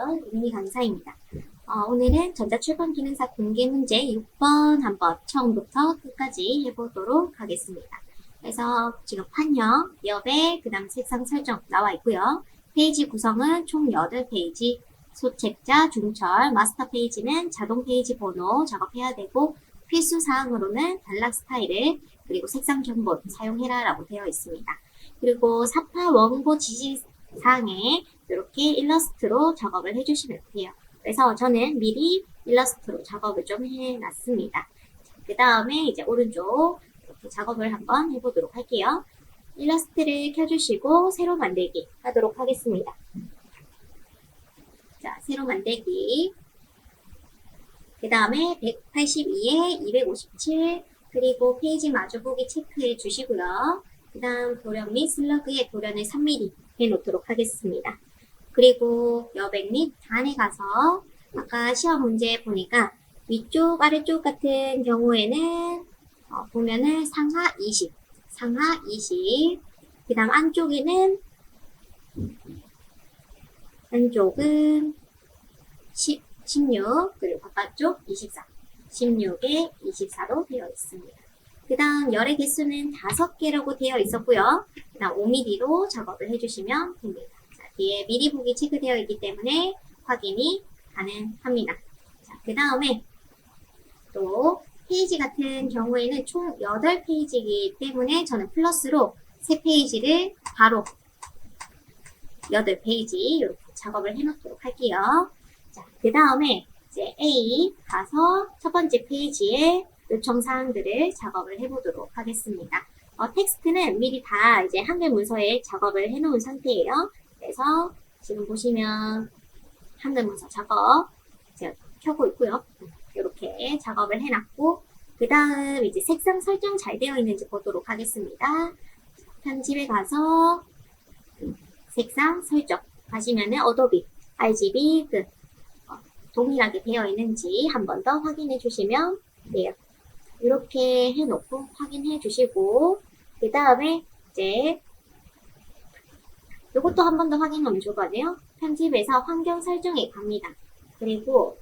미니 강사입니다. 오늘은 전자출판기능사 공개문제 6번 한번 처음부터 끝까지 해보도록 하겠습니다. 그래서 지금 판형, 여배, 그 다음 색상 설정 나와 있고요. 페이지 구성은 총 8페이지, 소책자, 중철, 마스터 페이지는 자동 페이지 번호 작업해야 되고 필수 사항으로는 단락 스타일을 그리고 색상 정보 사용해라 라고 되어 있습니다. 그리고 사파 원고 지시사항에 이렇게 일러스트로 작업을 해주시면 돼요. 그래서 저는 미리 일러스트로 작업을 좀 해놨습니다. 그 다음에 이제 오른쪽 이렇게 작업을 한번 해보도록 할게요. 일러스트를 켜주시고 새로 만들기 하도록 하겠습니다. 자, 새로 만들기. 그 다음에 182에 257 그리고 페이지 마주보기 체크해 주시고요. 그 다음 도련 및 슬러그의 도련을 3mm 해놓도록 하겠습니다. 그리고 여백 및 단에 가서 아까 시험 문제 보니까 위쪽 아래쪽 같은 경우에는 보면은 상하 20 그 다음 안쪽은 16 그리고 바깥쪽 24 16에 24로 되어 있습니다. 그 다음 열의 개수는 5개라고 되어 있었고요. 그 다음 5mm로 작업을 해주시면 됩니다. 자, 뒤에 미리 보기 체크되어 있기 때문에 확인이 가능합니다. 자, 그 다음에 또 페이지 같은 경우에는 총 8페이지이기 때문에 저는 플러스로 3페이지를 바로 8페이지 이렇게 작업을 해놓도록 할게요. 자, 그 다음에 이제 A 가서 첫 번째 페이지에 요청사항들을 작업을 해보도록 하겠습니다. 텍스트는 미리 다 이제 한글 문서에 작업을 해놓은 상태예요. 그래서 지금 보시면 한글 문서 작업 제가 켜고 있고요. 이렇게 작업을 해놨고 그 다음 이제 색상 설정 잘 되어 있는지 보도록 하겠습니다. 편집에 가서 색상 설정 하시면은 어도비, RGB 동일하게 되어 있는지 한 번 더 확인해 주시면 돼요. 이렇게 해놓고 확인해 주시고 그 다음에 이제 이것도 한 번 더 확인하면 좋거든요. 편집에서 환경 설정에 갑니다. 그리고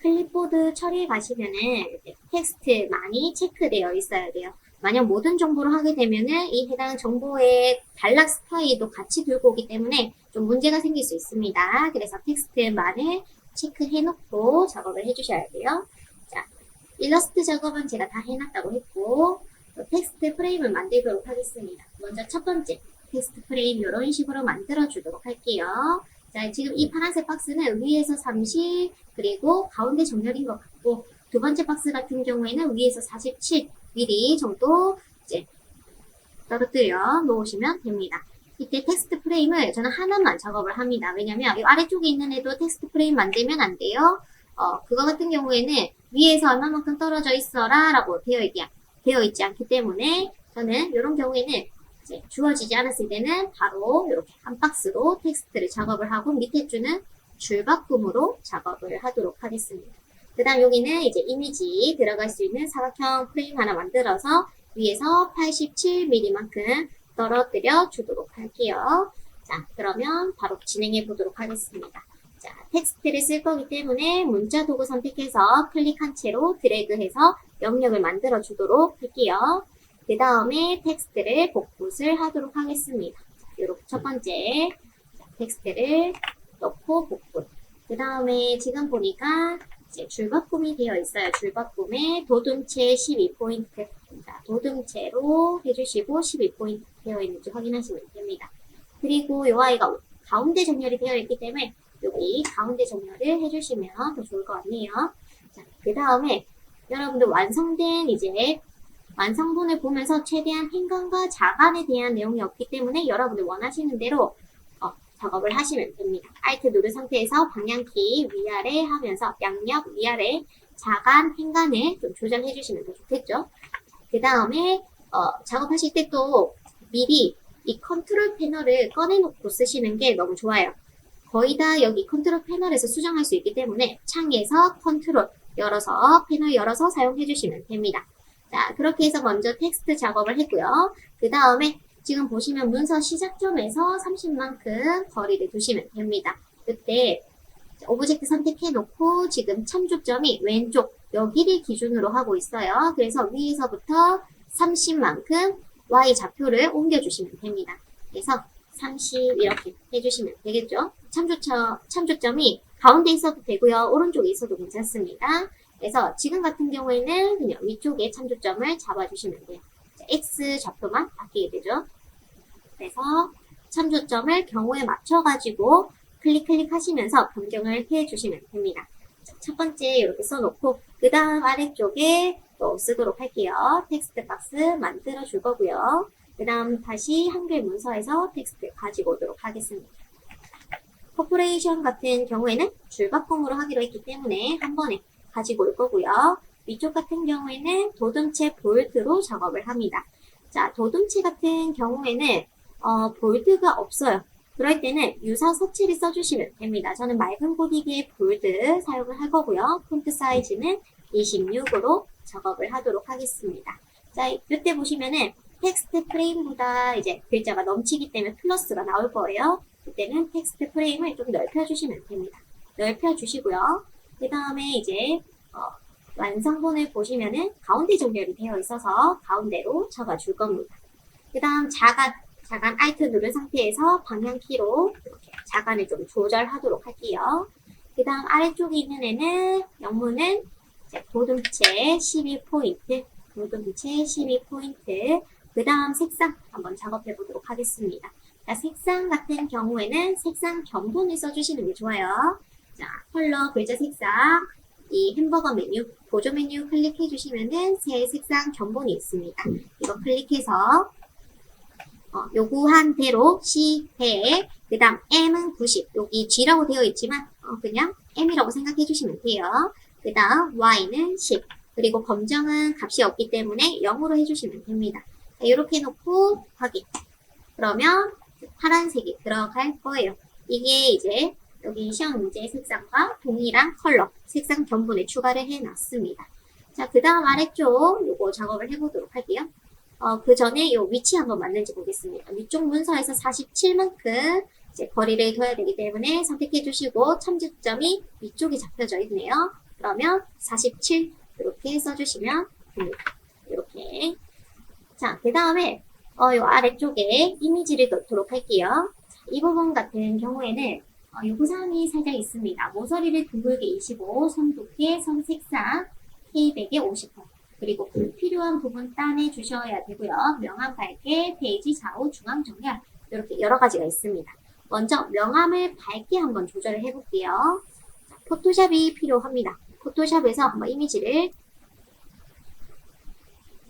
클립보드 처리에 가시면은 텍스트 많이 체크되어 있어야 돼요. 만약 모든 정보를 하게 되면은 이 해당 정보의 단락 스타일도 같이 들고 오기 때문에 좀 문제가 생길 수 있습니다. 그래서 텍스트만을 체크해놓고 작업을 해주셔야 돼요. 자, 일러스트 작업은 제가 다 해놨다고 했고 텍스트 프레임을 만들도록 하겠습니다. 먼저 첫 번째 텍스트 프레임 이런 식으로 만들어 주도록 할게요. 자, 지금 이 파란색 박스는 위에서 30 그리고 가운데 정렬인 것 같고 두 번째 박스 같은 경우에는 위에서 47mm 정도 이제 떨어뜨려 놓으시면 됩니다. 이때 텍스트 프레임을 저는 하나만 작업을 합니다. 왜냐면 이 아래쪽에 있는 애도 텍스트 프레임 만들면 안 돼요. 그거 같은 경우에는 위에서 얼마만큼 떨어져 있어라 라고 되어 있지 않기 때문에 저는 이런 경우에는 이제 주어지지 않았을 때는 바로 이렇게 한 박스로 텍스트를 작업을 하고 밑에 줄은 줄바꿈으로 작업을 하도록 하겠습니다. 그 다음 여기는 이제 이미지 들어갈 수 있는 사각형 프레임 하나 만들어서 위에서 87mm만큼 떨어뜨려 주도록 할게요. 자, 그러면 바로 진행해 보도록 하겠습니다. 자, 텍스트를 쓸 거기 때문에 문자 도구 선택해서 클릭한 채로 드래그해서 영역을 만들어 주도록 할게요. 그 다음에 텍스트를 복붙을 하도록 하겠습니다. 이렇게 첫 번째 텍스트를 넣고 복붙. 그 다음에 지금 보니까 이제 줄바꿈이 되어 있어요. 줄바꿈에 도둠체 12포인트. 자, 도둠체로 해주시고 12포인트 되어 있는지 확인하시면 됩니다. 그리고 이 아이가 가운데 정렬이 되어 있기 때문에 여기 가운데 정렬을 해주시면 더 좋을 것 같네요. 자, 그 다음에 여러분들 완성된 이제 완성본을 보면서 최대한 행간과 자간에 대한 내용이 없기 때문에 여러분들 원하시는 대로 작업을 하시면 됩니다. Alt 누른 상태에서 방향키 위아래 하면서 양옆 위아래 자간 행간을 좀 조절해 주시면 더 좋겠죠. 그 다음에 작업하실 때 또 미리 이 컨트롤 패널을 꺼내놓고 쓰시는 게 너무 좋아요. 거의 다 여기 컨트롤 패널에서 수정할 수 있기 때문에 창에서 컨트롤 열어서 패널 열어서 사용해 주시면 됩니다. 자, 그렇게 해서 먼저 텍스트 작업을 했고요. 그 다음에 지금 보시면 문서 시작점에서 30만큼 거리를 두시면 됩니다. 그때 오브젝트 선택해 놓고 지금 참조점이 왼쪽 여기를 기준으로 하고 있어요. 그래서 위에서부터 30만큼 Y 좌표를 옮겨주시면 됩니다. 그래서 30 이렇게 해주시면 되겠죠. 참조점이 가운데 있어도 되고요. 오른쪽에 있어도 괜찮습니다. 그래서 지금 같은 경우에는 그냥 위쪽에 참조점을 잡아주시면 돼요. X 좌표만 바뀌게 되죠. 그래서 참조점을 경우에 맞춰가지고 클릭 하시면서 변경을 해주시면 됩니다. 첫 번째 이렇게 써놓고 그 다음 아래쪽에 또 쓰도록 할게요. 텍스트 박스 만들어 줄 거고요. 그 다음 다시 한글 문서에서 텍스트 가지고 오도록 하겠습니다. 코퍼레이션 같은 경우에는 줄바꿈으로 하기로 했기 때문에 한 번에 가지고 올 거고요. 위쪽 같은 경우에는 도둠체 볼드로 작업을 합니다. 자, 도둠체 같은 경우에는 볼드가 없어요. 그럴 때는 유사 서치를 써주시면 됩니다. 저는 맑은 고딕의 볼드 사용을 할 거고요. 폰트 사이즈는 26으로 작업을 하도록 하겠습니다. 자, 이때 보시면은 텍스트 프레임보다 이제 글자가 넘치기 때문에 플러스가 나올 거예요. 그때는 텍스트 프레임을 좀 넓혀주시면 됩니다. 넓혀주시고요. 그 다음에 이제 완성본을 보시면은 가운데 정렬이 되어 있어서 가운데로 적어줄 겁니다. 그 다음 자간 Alt 누른 상태에서 방향키로 이렇게 자간을 좀 조절하도록 할게요. 그 다음 아래쪽에 있는 애는 영문은 도둠체 12포인트, 도둠체 12포인트. 그 다음 색상 한번 작업해 보도록 하겠습니다. 자, 색상 같은 경우에는 색상 견본을 써주시는 게 좋아요. 자, 컬러, 글자 색상, 이 햄버거 메뉴, 보조 메뉴 클릭해 주시면은 새 색상 견본이 있습니다. 이거 클릭해서 요구한 대로 C100, 그 다음 M은 90, 여기 G라고 되어 있지만 그냥 M이라고 생각해 주시면 돼요. 그 다음 Y는 10, 그리고 검정은 값이 없기 때문에 0으로 해주시면 됩니다. 자, 이렇게 해놓고 확인. 그러면 파란색이 들어갈 거예요. 이게 이제 여기 시험 문제의 색상과 동일한 컬러, 색상 견본에 추가를 해놨습니다. 자, 그 다음 아래쪽 요거 작업을 해보도록 할게요. 그 전에 요 위치 한번 맞는지 보겠습니다. 위쪽 문서에서 47만큼 이제 거리를 둬야 되기 때문에 선택해 주시고 참조점이 위쪽에 잡혀져 있네요. 그러면 47 이렇게 써주시면 됩니다. 이렇게. 자, 그 다음에 요 아래쪽에 이미지를 넣도록 할게요. 이 부분 같은 경우에는 요구사항이 살짝 있습니다. 모서리를 둥글게 25, 손 두께, 선 색상, K100에 50%. 그리고 불필요한 부분 따내 주셔야 되고요. 명암 밝게, 페이지 좌우, 중앙 정렬 이렇게 여러 가지가 있습니다. 먼저 명암을 밝게 한번 조절을 해볼게요. 자, 포토샵이 필요합니다. 포토샵에서 한번 이미지를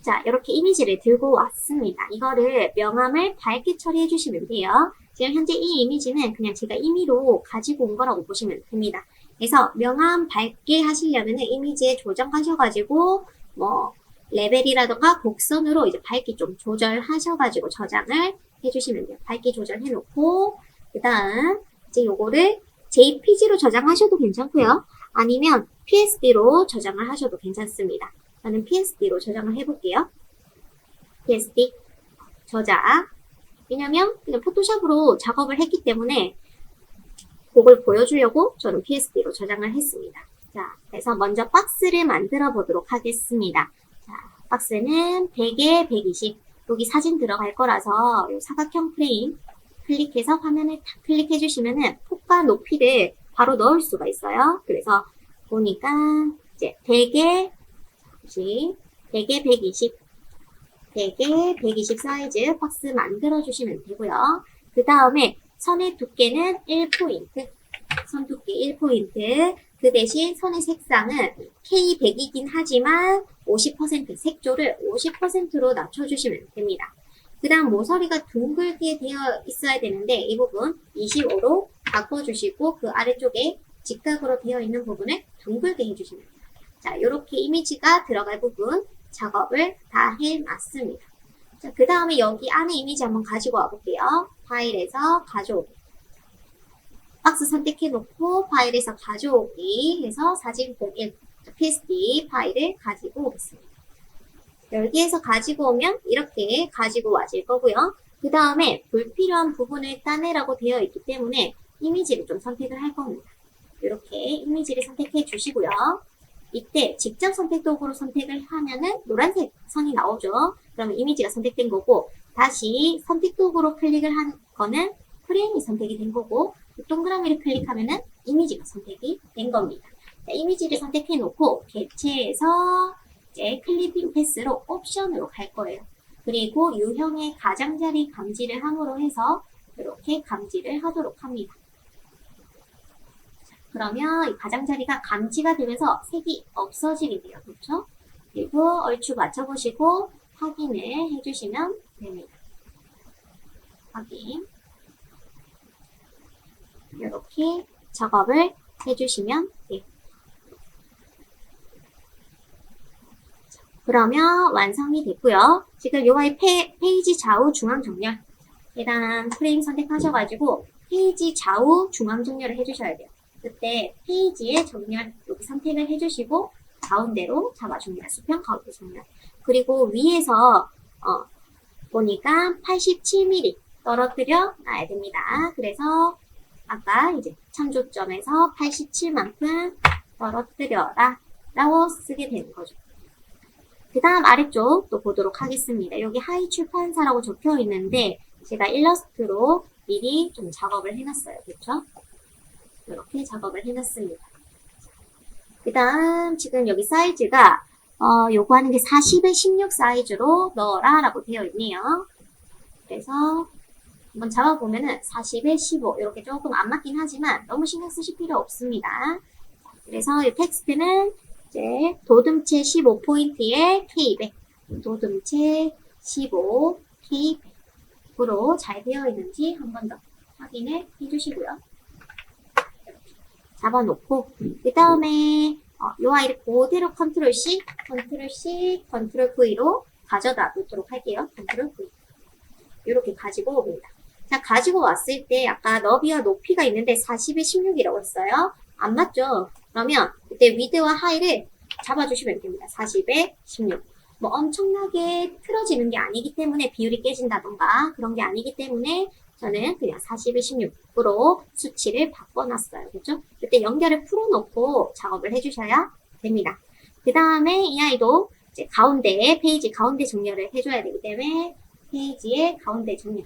자, 이렇게 이미지를 들고 왔습니다. 이거를 명암을 밝게 처리해 주시면 돼요. 지금 현재 이 이미지는 그냥 제가 임의로 가지고 온 거라고 보시면 됩니다. 그래서 명암 밝게 하시려면 이미지에 조정하셔가지고 레벨이라던가 곡선으로 이제 밝기 좀 조절하셔가지고 저장을 해주시면 돼요. 밝기 조절해놓고 그 다음 이제 요거를 JPG로 저장하셔도 괜찮고요. 아니면 PSD로 저장을 하셔도 괜찮습니다. 저는 PSD로 저장을 해볼게요. PSD 저장. 왜냐면 그냥 포토샵으로 작업을 했기 때문에 그걸 보여주려고 저는 PSD로 저장을 했습니다. 자, 그래서 먼저 박스를 만들어 보도록 하겠습니다. 자, 박스는 100에 120. 여기 사진 들어갈 거라서 이 사각형 프레임 클릭해서 화면을 탁 클릭해 주시면은 폭과 높이를 바로 넣을 수가 있어요. 그래서 보니까 이제 100에 120 사이즈 박스 만들어 주시면 되고요. 그 다음에 선의 두께는 1포인트, 선 두께 1포인트. 그 대신 선의 색상은 K100이긴 하지만 50% 색조를 50%로 낮춰주시면 됩니다. 그 다음 모서리가 둥글게 되어 있어야 되는데 이 부분 25로 바꿔주시고 그 아래쪽에 직각으로 되어 있는 부분을 둥글게 해주시면 됩니다. 자, 이렇게 이미지가 들어갈 부분 작업을 다 해놨습니다. 자, 그 다음에 여기 안에 이미지 한번 가지고 와볼게요. 파일에서 가져오기. 박스 선택해놓고 파일에서 가져오기 해서 사진 01 PSD 파일을 가지고 오겠습니다. 여기에서 가지고 오면 이렇게 가지고 와질 거고요. 그 다음에 불필요한 부분을 따내라고 되어 있기 때문에 이미지를 좀 선택을 할 겁니다. 이렇게 이미지를 선택해 주시고요. 이때 직접 선택 도구로 선택을 하면은 노란색 선이 나오죠. 그러면 이미지가 선택된 거고, 다시 선택 도구로 클릭을 한 거는 프레임이 선택이 된 거고, 동그라미를 클릭하면은 이미지가 선택이 된 겁니다. 자, 이미지를 선택해 놓고 개체에서 이제 클리핑 패스로 옵션으로 갈 거예요. 그리고 유형의 가장자리 감지를 함으로 해서 이렇게 감지를 하도록 합니다. 그러면 이 가장자리가 감지가 되면서 색이 없어지게 돼요. 그렇죠? 그리고 얼추 맞춰보시고 확인을 해주시면 됩니다. 확인. 이렇게 작업을 해주시면 돼요. 그러면 완성이 됐고요. 지금 요거의 페이지 좌우 중앙 정렬 해당 프레임 선택하셔가지고 페이지 좌우 중앙 정렬을 해주셔야 돼요. 그때 페이지의 정렬 여기 선택을 해주시고 가운데로 잡아줍니다. 수평 가운데 정렬. 그리고 위에서 보니까 87mm 떨어뜨려 놔야 됩니다. 그래서 아까 이제 참조점에서 87만큼 떨어뜨려라 라고 쓰게 되는 거죠. 그 다음 아래쪽 또 보도록 하겠습니다. 여기 하이 출판사라고 적혀 있는데 제가 일러스트로 미리 좀 작업을 해놨어요. 그렇죠? 이렇게 작업을 해놨습니다. 그 다음 지금 여기 사이즈가 요거 하는 게 40에 16 사이즈로 넣어라 라고 되어 있네요. 그래서 한번 잡아보면은 40에 15 이렇게 조금 안 맞긴 하지만 너무 신경 쓰실 필요 없습니다. 그래서 이 텍스트는 이제 도둠체 15포인트에 K100 도둠체 15 K100으로 잘 되어 있는지 한 번 더 확인을 해주시고요. 잡아놓고 그 다음에 요 아이를 그대로 컨트롤 C, 컨트롤 C, 컨트롤 V로 가져다 놓도록 할게요. 컨트롤 V 이렇게 가지고 옵니다. 자, 가지고 왔을 때 아까 너비와 높이가 있는데 40에 16이라고 했어요. 안 맞죠? 그러면 이때 위드와 하이를 잡아주시면 됩니다. 40에 16. 뭐 엄청나게 틀어지는 게 아니기 때문에 비율이 깨진다던가 그런 게 아니기 때문에 저는 그냥 40에 16으로 수치를 바꿔놨어요. 그렇죠? 그때 연결을 풀어놓고 작업을 해주셔야 됩니다. 그 다음에 이 아이도 이제 가운데, 페이지 가운데 정렬을 해줘야 되기 때문에 페이지의 가운데 정렬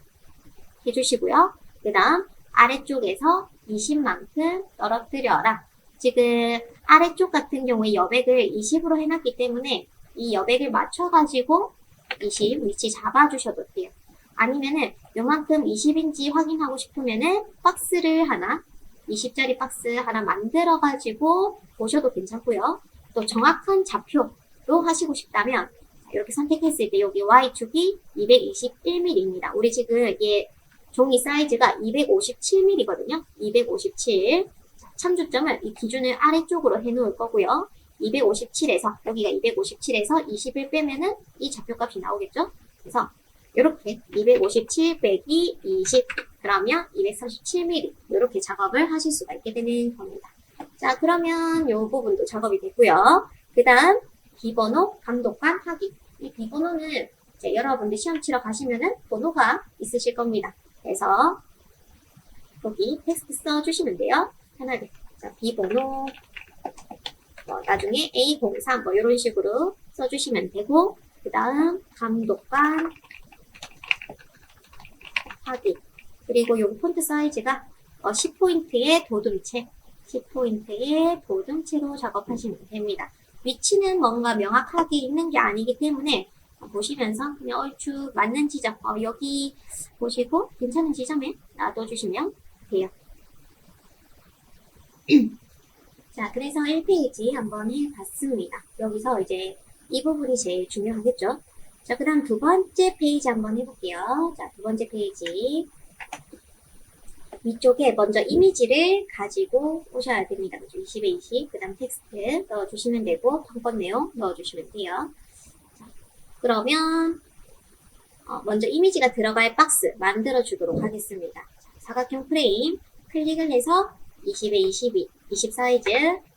해주시고요. 그 다음 아래쪽에서 20만큼 떨어뜨려라. 지금 아래쪽 같은 경우에 여백을 20으로 해놨기 때문에 이 여백을 맞춰가지고 20 위치 잡아주셔도 돼요. 아니면은 요만큼 20인지 확인하고 싶으면은 박스를 하나 20짜리 박스 하나 만들어가지고 보셔도 괜찮고요. 또 정확한 좌표로 하시고 싶다면 이렇게 선택했을 때 여기 Y축이 221mm입니다. 우리 지금 이게 종이 사이즈가 257mm거든요. 257. 참조점을 이 기준을 아래쪽으로 해놓을 거고요. 257에서 여기가 257에서 20을 빼면은 이 좌표값이 나오겠죠. 그래서 이렇게 257 빼기 20 그러면 237mm 이렇게 작업을 하실 수가 있게 되는 겁니다. 자, 그러면 이 부분도 작업이 됐고요. 그 다음 비번호 감독관 확인. 이 비번호는 이제 여러분들 시험 치러 가시면은 번호가 있으실 겁니다. 그래서 여기 텍스트 써주시면 돼요. 편하게. 자, 비번호 나중에 A03 뭐 이런 식으로 써주시면 되고 그 다음 감독관 확인. 그리고 요 폰트 사이즈가 10포인트의 도둠체 10포인트의 도둠체로 작업하시면 됩니다. 위치는 뭔가 명확하게 있는 게 아니기 때문에 보시면서 그냥 얼추 맞는 지점 여기 보시고 괜찮은 지점에 놔둬주시면 돼요. 자, 그래서 1페이지 한번 해봤습니다. 여기서 이제 이 부분이 제일 중요하겠죠. 자, 그 다음 두 번째 페이지 한번 해볼게요. 자, 두 번째 페이지. 위쪽에 먼저 이미지를 가지고 오셔야 됩니다. 그죠? 20에 20. 그 다음 텍스트 넣어주시면 되고, 통건 내용 넣어주시면 돼요. 자, 그러면, 먼저 이미지가 들어갈 박스 만들어 주도록 하겠습니다. 자, 사각형 프레임 클릭을 해서 20에 20 사이즈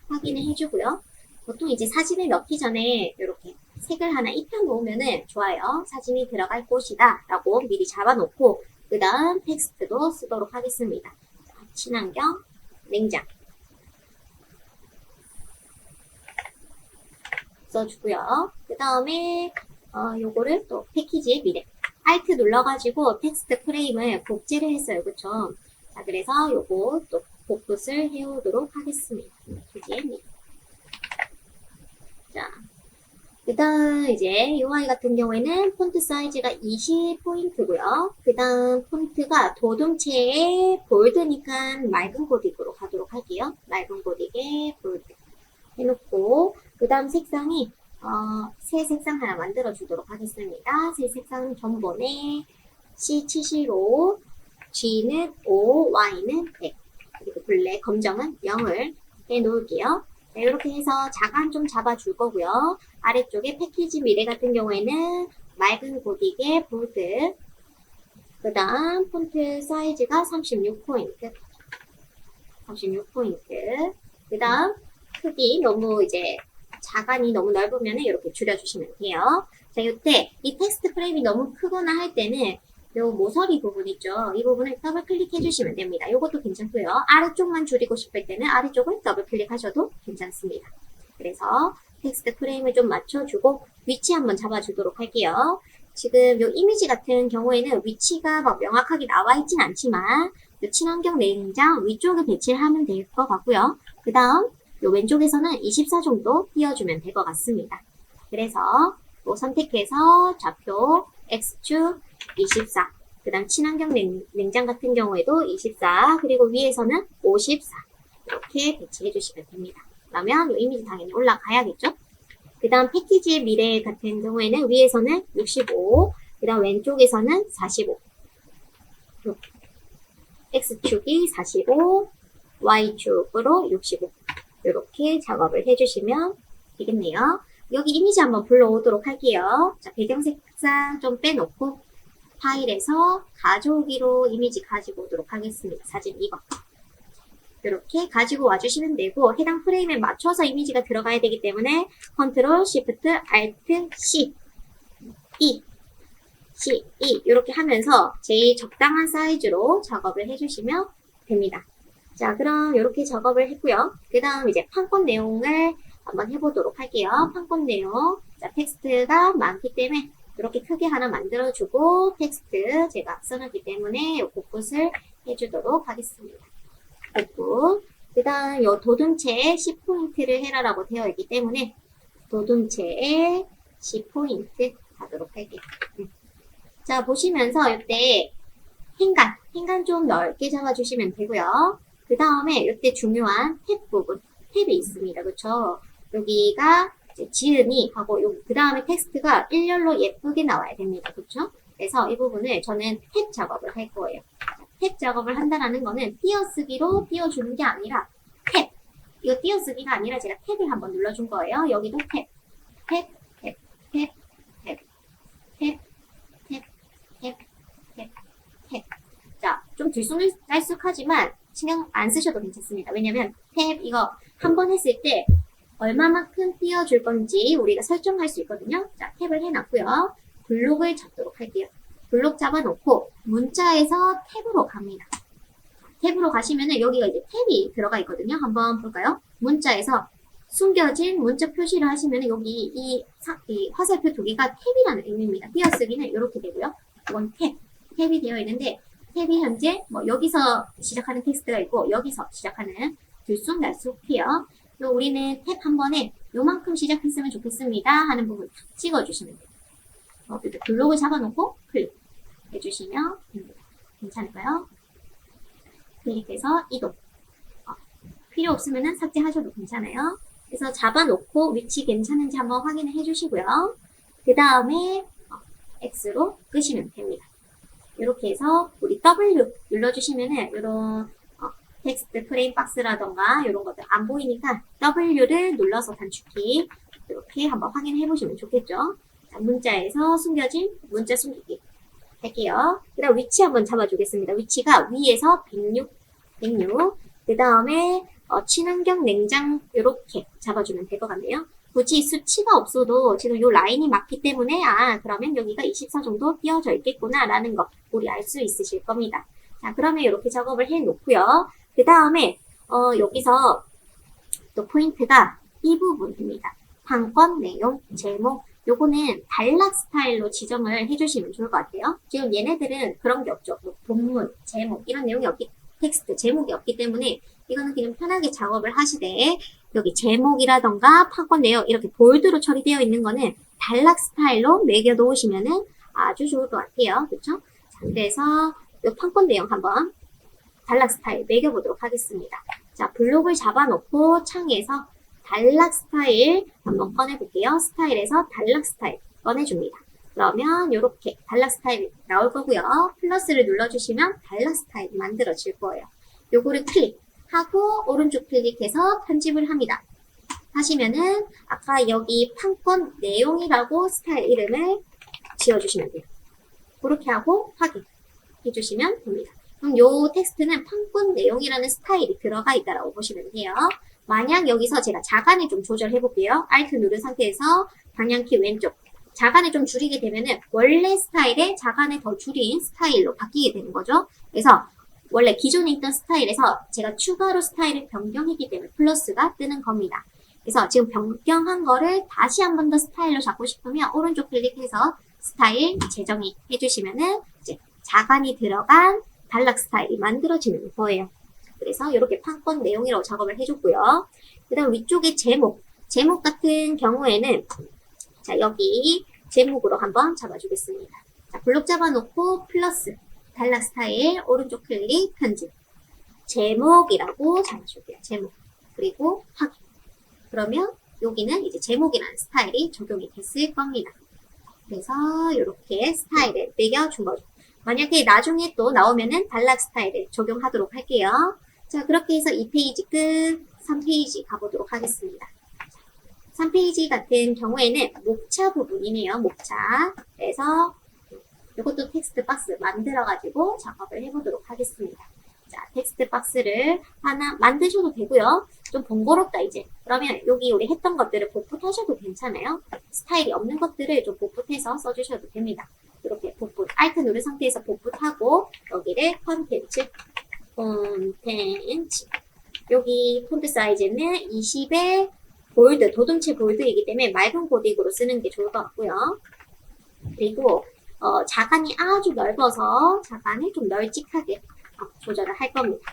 확인을 해주고요. 보통 이제 사진을 넣기 전에 이렇게 색을 하나 입혀놓으면 좋아요. 사진이 들어갈 곳이다 라고 미리 잡아놓고 그 다음 텍스트도 쓰도록 하겠습니다. 자, 친환경 냉장 써주고요. 그 다음에 요거를 또 패키지의 미래 Alt 눌러가지고 텍스트 프레임을 복제를 했어요. 그쵸? 자, 그래서 요거 또 복붙을 해오도록 하겠습니다. 패키지의 미래. 자, 그 다음 이제 UI 같은 경우에는 폰트 사이즈가 20포인트고요. 그 다음 폰트가 도둠체의 볼드니까 맑은 고딕으로 가도록 할게요. 맑은 고딕의 볼드 해놓고 그 다음 색상이 새 색상 하나 만들어 주도록 하겠습니다. 새 색상 전번에 C75, G는 5, Y는 100, 그리고 블랙, 검정은 0을 해놓을게요. 네, 이렇게 해서 자간 좀 잡아줄 거고요. 아래쪽에 패키지 미래 같은 경우에는 맑은 고딕의 볼드, 그 다음 폰트 사이즈가 36포인트, 그 다음 크기 너무 이제 자간이 너무 넓으면 이렇게 줄여주시면 돼요. 자, 이때 이 텍스트 프레임이 너무 크거나 할 때는 요 모서리 부분 있죠. 이 부분을 더블 클릭해 주시면 됩니다. 이것도 괜찮고요. 아래쪽만 줄이고 싶을 때는 아래쪽을 더블 클릭하셔도 괜찮습니다. 그래서 텍스트 프레임을 좀 맞춰주고 위치 한번 잡아주도록 할게요. 지금 요 이미지 같은 경우에는 위치가 막 명확하게 나와 있진 않지만 요 친환경 냉장 위쪽에 배치를 하면 될 것 같고요. 그 다음 요 왼쪽에서는 24 정도 띄워주면 될 것 같습니다. 그래서 뭐 선택해서 좌표 X축 24, 그 다음 친환경 냉장 같은 경우에도 24, 그리고 위에서는 54 이렇게 배치해 주시면 됩니다. 그러면 이 이미지 당연히 올라가야겠죠? 그 다음 패키지의 미래 같은 경우에는 위에서는 65, 그 다음 왼쪽에서는 45, X축이 45, Y축으로 65 이렇게 작업을 해주시면 되겠네요. 여기 이미지 한번 불러오도록 할게요. 자, 배경 색상 좀 빼놓고 파일에서 가져오기로 이미지 가지고 오도록 하겠습니다. 사진 2번. 이렇게 가지고 와주시면 되고 해당 프레임에 맞춰서 이미지가 들어가야 되기 때문에 컨트롤 시프트 알트 C E 이렇게 하면서 제일 적당한 사이즈로 작업을 해주시면 됩니다. 자, 그럼 이렇게 작업을 했고요. 그 다음 이제 판권 내용을 한번 해보도록 할게요. 판권 내용. 자, 텍스트가 많기 때문에 이렇게 크게 하나 만들어주고 텍스트 제가 써놨기 때문에 이 곳곳을 해주도록 하겠습니다. 복붙. 그 다음 요 도둠체에 10포인트를 해라라고 되어 있기 때문에 도둠체에 10포인트 하도록 할게요. 자, 보시면서 이때 행간 좀 넓게 잡아주시면 되고요. 그 다음에 이때 중요한 탭 부분, 탭이 있습니다. 그쵸? 여기가 이제 지음이 하고 그 다음에 텍스트가 일렬로 예쁘게 나와야 됩니다. 그쵸? 그래서 이 부분을 저는 탭 작업을 할 거예요. 탭 작업을 한다는 거는 띄어쓰기로 띄워주는 게 아니라 탭. 이거 띄어쓰기가 아니라 제가 탭을 한번 눌러준 거예요. 여기도 탭. 탭, 탭, 탭, 탭, 탭, 탭, 탭, 탭, 탭. 자, 좀 들쑥날쑥하지만 신경 안 쓰셔도 괜찮습니다. 왜냐면 탭 이거 한 번 했을 때 얼마만큼 띄워줄 건지 우리가 설정할 수 있거든요. 자, 탭을 해놨고요. 블록을 잡도록 할게요. 블록 잡아놓고 문자에서 탭으로 갑니다. 탭으로 가시면은 여기가 이제 탭이 들어가 있거든요. 한번 볼까요? 문자에서 숨겨진 문자 표시를 하시면은 여기 이 화살표 두 개가 탭이라는 의미입니다. 띄어쓰기는 이렇게 되고요. 이건 탭이 되어 있는데 탭이 현재 뭐 여기서 시작하는 텍스트가 있고 여기서 시작하는 들쑥날쑥해요. 또 우리는 탭 한 번에 요만큼 시작했으면 좋겠습니다 하는 부분 딱 찍어주시면 돼요. 이렇게 블록을 잡아놓고 클릭해주시면 됩니다. 괜찮을까요? 클릭해서 이동. 필요 없으면 삭제하셔도 괜찮아요. 그래서 잡아놓고 위치 괜찮은지 한번 확인을 해주시고요. 그 다음에 X로 끄시면 됩니다. 이렇게 해서 우리 W 눌러주시면은 이런 텍스트 프레임 박스라던가 이런 것들 안 보이니까 W를 눌러서 단축키 이렇게 한번 확인해 보시면 좋겠죠. 자, 문자에서 숨겨진 문자 숨기기 할게요. 그 다음 위치 한번 잡아주겠습니다. 위치가 위에서 106. 그 다음에 친환경 냉장 이렇게 잡아주면 될 것 같네요. 굳이 수치가 없어도 지금 요 라인이 맞기 때문에 그러면 여기가 24 정도 띄어져 있겠구나 라는 거 우리 알 수 있으실 겁니다. 자, 그러면 이렇게 작업을 해 놓고요. 그 다음에 여기서 또 포인트가 이 부분입니다. 판권, 내용, 제목 요거는 단락 스타일로 지정을 해주시면 좋을 것 같아요. 지금 얘네들은 그런 게 없죠. 뭐 본문, 제목 이런 내용이 없기 텍스트, 제목이 없기 때문에 이거는 그냥 편하게 작업을 하시되 여기 제목이라던가 판권 내용 이렇게 볼드로 처리되어 있는 거는 단락 스타일로 매겨 놓으시면은 아주 좋을 것 같아요. 그렇죠? 자, 그래서 이 판권 내용 한번 단락 스타일 매겨 보도록 하겠습니다. 자, 블록을 잡아놓고 창에서 단락 스타일 한번 꺼내볼게요. 스타일에서 단락 스타일 꺼내줍니다. 그러면 이렇게 단락 스타일 나올 거고요. 플러스를 눌러주시면 단락 스타일이 만들어질 거예요. 요거를 클릭하고 오른쪽 클릭해서 편집을 합니다. 하시면은 아까 여기 판권 내용이라고 스타일 이름을 지어주시면 돼요. 그렇게 하고 확인해주시면 됩니다. 그럼 요 텍스트는 판권 내용이라는 스타일이 들어가 있다라고 보시면 돼요. 만약 여기서 제가 자간을 좀 조절해 볼게요. Alt 누른 상태에서 방향키 왼쪽 자간을 좀 줄이게 되면은 원래 스타일에 자간을 더 줄인 스타일로 바뀌게 되는 거죠. 그래서 원래 기존에 있던 스타일에서 제가 추가로 스타일을 변경했기 때문에 플러스가 뜨는 겁니다. 그래서 지금 변경한 거를 다시 한 번 더 스타일로 잡고 싶으면 오른쪽 클릭해서 스타일 재정의 해주시면은 이제 자간이 들어간 단락 스타일이 만들어지는 거예요. 그래서 이렇게 판권 내용이라고 작업을 해줬고요. 그 다음 위쪽에 제목 같은 경우에는 자 여기 제목으로 한번 잡아주겠습니다. 자 블록 잡아놓고 플러스 단락 스타일 오른쪽 클릭 편집 제목이라고 잡아줄게요. 제목 그리고 확인 그러면 여기는 이제 제목이라는 스타일이 적용이 됐을 겁니다. 그래서 이렇게 스타일을 매겨준 거죠. 만약에 나중에 또 나오면은 단락 스타일을 적용하도록 할게요. 자, 그렇게 해서 2페이지 끝, 3페이지 가보도록 하겠습니다. 3페이지 같은 경우에는 목차 부분이네요. 목차. 그래서 이것도 텍스트 박스 만들어가지고 작업을 해보도록 하겠습니다. 자, 텍스트 박스를 하나 만드셔도 되고요. 좀 번거롭다 이제. 그러면 여기 우리 했던 것들을 복붙하셔도 괜찮아요. 스타일이 없는 것들을 좀 복붙해서 써주셔도 됩니다. 이렇게 복붙, Alt 누른 상태에서 복붙하고 여기를 콘텐츠 여기 폰트 사이즈는 20에 볼드, 도둠체 볼드이기 때문에 맑은 코딩으로 쓰는 게 좋을 것 같고요. 그리고 자간이 아주 넓어서 자간을 좀 널찍하게 조절을 할 겁니다.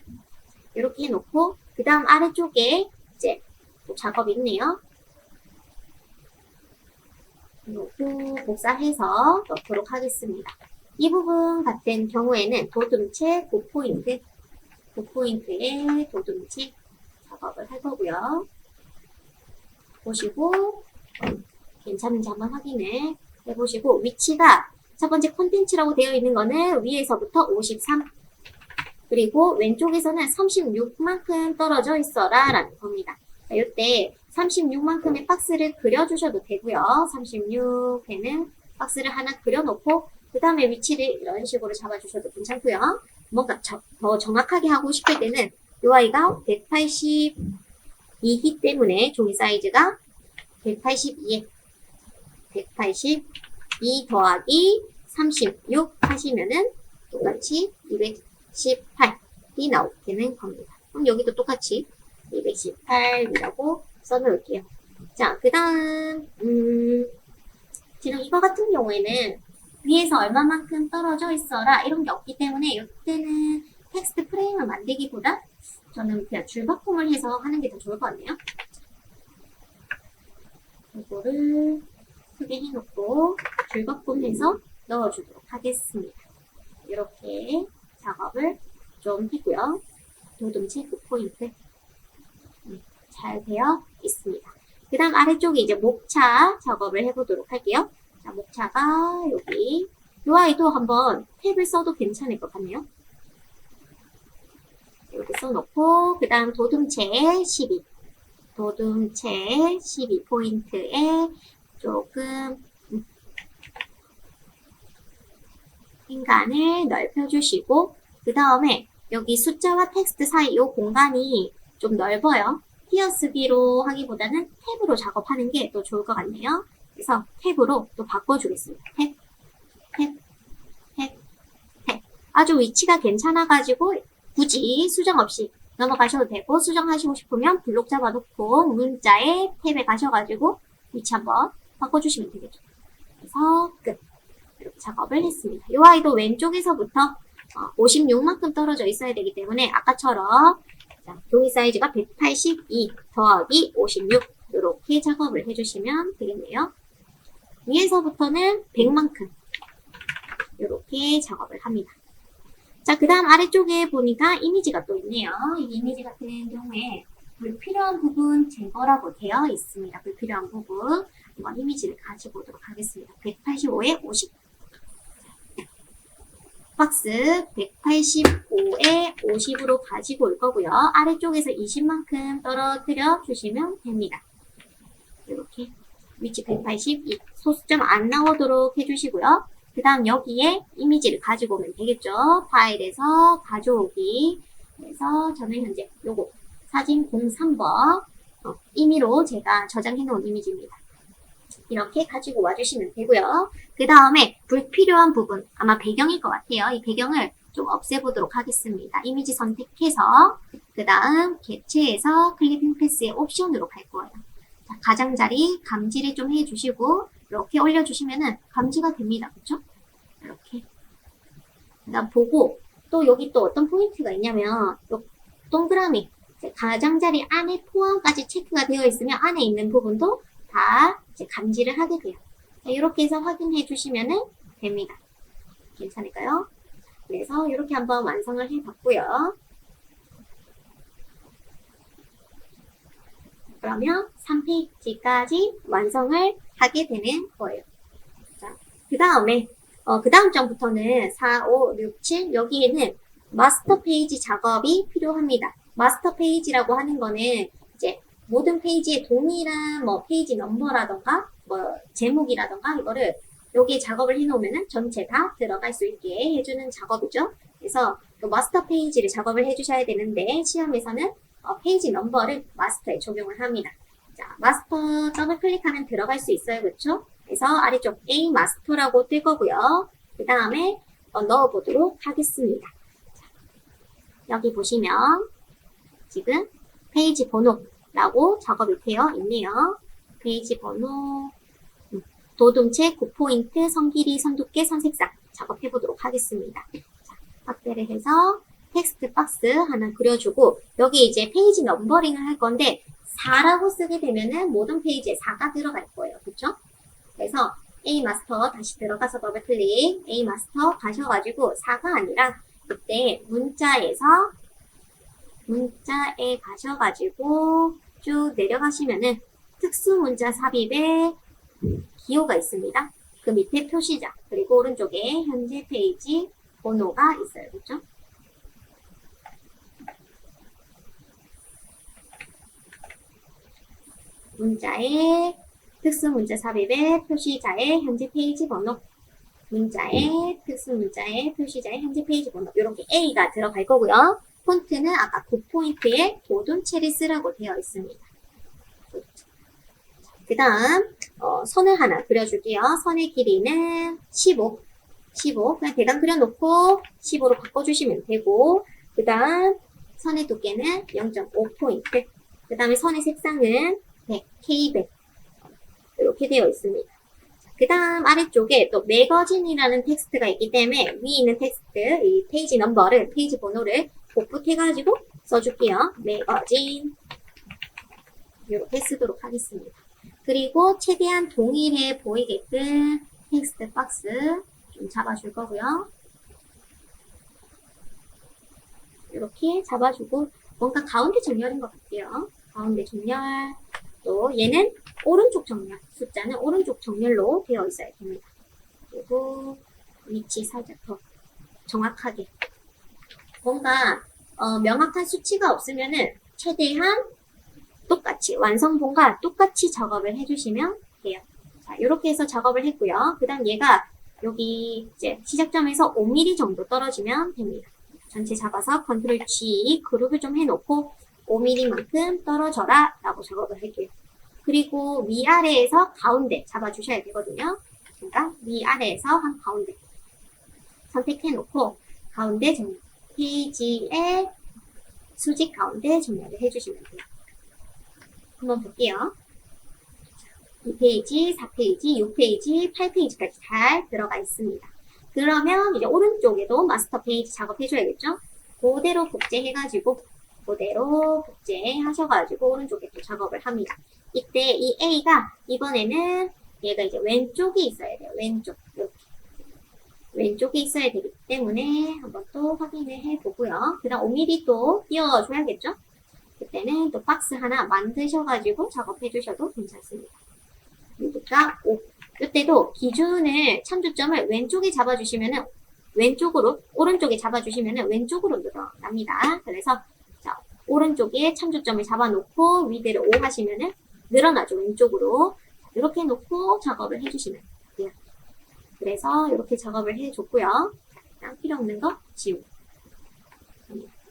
이렇게 해놓고 그 다음 아래쪽에 이제 또 작업이 있네요. 이렇게 복사해서 넣도록 하겠습니다. 이 부분 같은 경우에는 도둠체 9포인트에 도둠체 작업을 할 거고요. 보시고 괜찮은지 한번 확인을 해보시고 위치가 첫 번째 콘텐츠라고 되어 있는 거는 위에서부터 53 그리고 왼쪽에서는 36만큼 떨어져 있어라 라는 겁니다. 자, 이때 36만큼의 박스를 그려주셔도 되고요. 36에는 박스를 하나 그려놓고 그 다음에 위치를 이런 식으로 잡아주셔도 괜찮고요. 뭔가 더 정확하게 하고 싶을 때는 이 아이가 182이기 때문에 종이 사이즈가 182에 182 더하기 36 하시면은 똑같이 218이 나오게 되는 겁니다. 그럼 여기도 똑같이 218이라고 써놓을게요. 자, 그 다음 지금 이거 같은 경우에는 위에서 얼마만큼 떨어져 있어라 이런 게 없기 때문에 이때는 텍스트 프레임을 만들기보다 저는 그냥 줄바꿈을 해서 하는 게 더 좋을 것 같네요. 이거를 크게 해놓고 줄바꿈해서 넣어주도록 하겠습니다. 이렇게 작업을 좀 했고요. 도둠체 9포인트 잘 되어 있습니다. 그 다음 아래쪽에 이제 목차 작업을 해보도록 할게요. 자, 목차가 여기 이 아이도 한번 탭을 써도 괜찮을 것 같네요. 이렇게 써놓고 그 다음 도둠체 12 도둠체 12포인트에 조금 행간을 넓혀주시고 그 다음에 여기 숫자와 텍스트 사이 이 공간이 좀 넓어요. 띄어쓰기로 하기보다는 탭으로 작업하는 게 또 좋을 것 같네요. 그래서 탭으로 또 바꿔주겠습니다. 탭, 탭, 탭, 탭. 아주 위치가 괜찮아가지고 굳이 수정 없이 넘어가셔도 되고, 수정하시고 싶으면 블록 잡아놓고 문자에 탭에 가셔가지고 위치 한번 바꿔주시면 되겠죠. 그래서 끝. 이렇게 작업을 했습니다. 이 아이도 왼쪽에서부터 56만큼 떨어져 있어야 되기 때문에 아까처럼 종이 사이즈가 182 더하기 56 이렇게 작업을 해주시면 되겠네요. 위에서부터는 100만큼 이렇게 작업을 합니다. 자, 그 다음 아래쪽에 보니까 이미지가 또 있네요. 이 이미지 같은 경우에 불필요한 부분 제거라고 되어 있습니다. 불필요한 부분 한번 이미지를 가지고 오도록 하겠습니다. 185에 50 박스 185에 50으로 가지고 올 거고요. 아래쪽에서 20만큼 떨어뜨려 주시면 됩니다. 이렇게 위치 182 소수점 안 나오도록 해주시고요. 그 다음 여기에 이미지를 가지고 오면 되겠죠. 파일에서 가져오기. 그래서 저는 현재 요거 사진 03번 임의로 제가 저장해 놓은 이미지입니다. 이렇게 가지고 와주시면 되고요. 그 다음에 불필요한 부분, 아마 배경일 것 같아요. 이 배경을 좀 없애보도록 하겠습니다. 이미지 선택해서 그 다음 객체에서 클리핑 패스의 옵션으로 갈 거예요. 자, 가장자리 감지를 좀 해주시고 이렇게 올려주시면은 감지가 됩니다. 그쵸? 이렇게. 그 다음 보고 또 여기 또 어떤 포인트가 있냐면 요 동그라미 가장자리 안에 포함까지 체크가 되어 있으면 안에 있는 부분도 다 이제 감지를 하게 돼요. 자, 이렇게 해서 확인해 주시면 됩니다. 괜찮을까요? 그래서 이렇게 한번 완성을 해봤고요. 그러면 3페이지까지 완성을 하게 되는 거예요. 자, 그 다음에 그 다음 장부터는 4, 5, 6, 7 여기에는 마스터 페이지 작업이 필요합니다. 마스터 페이지라고 하는 거는 이제 모든 페이지에 동일한 뭐 페이지 넘버라던가 뭐 제목이라던가 이거를 여기에 작업을 해놓으면 전체 다 들어갈 수 있게 해주는 작업이죠. 그래서 그 마스터 페이지를 작업을 해주셔야 되는데 시험에서는 페이지 넘버를 마스터에 적용을 합니다. 자, 마스터 더블 클릭하면 들어갈 수 있어요. 그렇죠? 그래서 아래쪽 A 마스터라고 뜰 거고요. 그 다음에 넣어보도록 하겠습니다. 자, 여기 보시면 지금 페이지 번호라고 작업이 되어 있네요. 페이지 번호, 도둠체, 9포인트, 선길이, 선두께, 선색상 작업해 보도록 하겠습니다. 자, 확대를 해서 텍스트 박스 하나 그려주고 여기 이제 페이지 넘버링을 할 건데 4라고 쓰게 되면은 모든 페이지에 4가 들어갈 거예요. 그렇죠? 그래서 A 마스터 다시 들어가서 더블 클릭 A 마스터 가셔가지고 4가 아니라 그때 문자에 가셔가지고 쭉 내려가시면은 특수 문자 삽입에 기호가 있습니다. 그 밑에 표시자 그리고 오른쪽에 현재 페이지 번호가 있어요. 그렇죠? 문자의 특수 문자 삽입의 표시자의 현재 페이지 번호 문자의 특수 문자의 표시자의 현재 페이지 번호 이렇게 A가 들어갈 거고요. 폰트는 아까 9포인트에 도둠체를 쓰라고 되어 있습니다. 그 다음 선을 하나 그려줄게요. 선의 길이는 15 그냥 대강 그려놓고 15로 바꿔주시면 되고 그 다음 선의 두께는 0.5포인트 그 다음에 선의 색상은 100, K100 이렇게 되어 있습니다. 그 다음 아래쪽에 또 매거진이라는 텍스트가 있기 때문에 위에 있는 텍스트, 이 페이지 넘버를, 페이지 번호를 복붙해가지고 써줄게요. 매거진 이렇게 쓰도록 하겠습니다. 그리고 최대한 동일해 보이게끔 텍스트 박스 좀 잡아줄 거고요. 이렇게 잡아주고 뭔가 가운데 정렬인 것 같아요. 가운데 정렬 또 얘는 오른쪽 정렬 숫자는 오른쪽 정렬로 되어 있어야 됩니다. 그리고 위치 살짝 더 정확하게 뭔가 명확한 수치가 없으면은 최대한 똑같이 완성본과 똑같이 작업을 해주시면 돼요. 자, 이렇게 해서 작업을 했고요. 그 다음 얘가 여기 이제 시작점에서 5mm 정도 떨어지면 됩니다. 전체 잡아서 컨트롤 G 그룹을 좀 해놓고 5mm만큼 떨어져라 라고 작업을 할게요. 그리고 위아래에서 가운데 잡아주셔야 되거든요. 그러니까 위아래에서 한 가운데 선택해놓고 가운데 정렬, 페이지의 수직 가운데 정렬을 해주시면 돼요. 한번 볼게요. 2페이지, 4페이지, 6페이지, 8페이지까지 잘 들어가 있습니다. 그러면 이제 오른쪽에도 마스터 페이지 작업해줘야겠죠? 그대로 복제해가지고 그대로 복제하셔가지고 오른쪽에 또 작업을 합니다. 이때 이 A가 이번에는 얘가 이제 왼쪽에 있어야 돼요. 왼쪽 이렇게 왼쪽에 있어야 되기 때문에 한번 또 확인을 해보고요. 그 다음 5mm 또 띄워줘야겠죠? 그때는 또 박스 하나 만드셔가지고 작업해주셔도 괜찮습니다. 그러니까 이때도 기준을 참조점을 왼쪽에 잡아주시면은 왼쪽으로 오른쪽에 잡아주시면은 왼쪽으로 늘어납니다. 그래서 자, 오른쪽에 참조점을 잡아놓고 위대로 5 하시면은 늘어나죠. 왼쪽으로 이렇게 놓고 작업을 해주시면 돼요. 그래서 이렇게 작업을 해줬고요. 일단 필요 없는 거 지우고.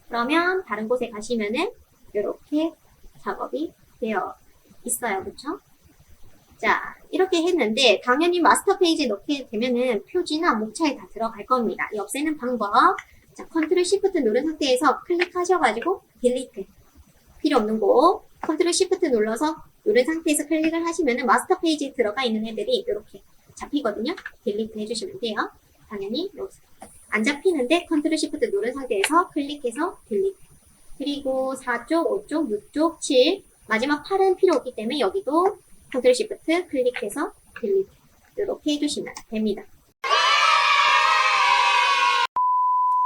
그러면 다른 곳에 가시면은 이렇게 작업이 되어 있어요. 그쵸? 자, 이렇게 했는데 당연히 마스터 페이지에 넣게 되면은 표지나 목차에 다 들어갈 겁니다. 이 없애는 방법. 자, 컨트롤 시프트 누른 상태에서 클릭하셔가지고 딜리트. 필요 없는 곳 컨트롤 시프트 눌러서 누른 상태에서 클릭을 하시면은 마스터 페이지에 들어가 있는 애들이 이렇게 잡히거든요. 딜리트 해주시면 돼요. 당연히 여기서 안 잡히는데 컨트롤 시프트 누른 상태에서 클릭해서 딜리트. 그리고 4쪽, 5쪽, 6쪽, 7 마지막 8은 필요 없기 때문에 여기도 컨트롤 시프트 클릭해서 딜리트 이렇게 해주시면 됩니다.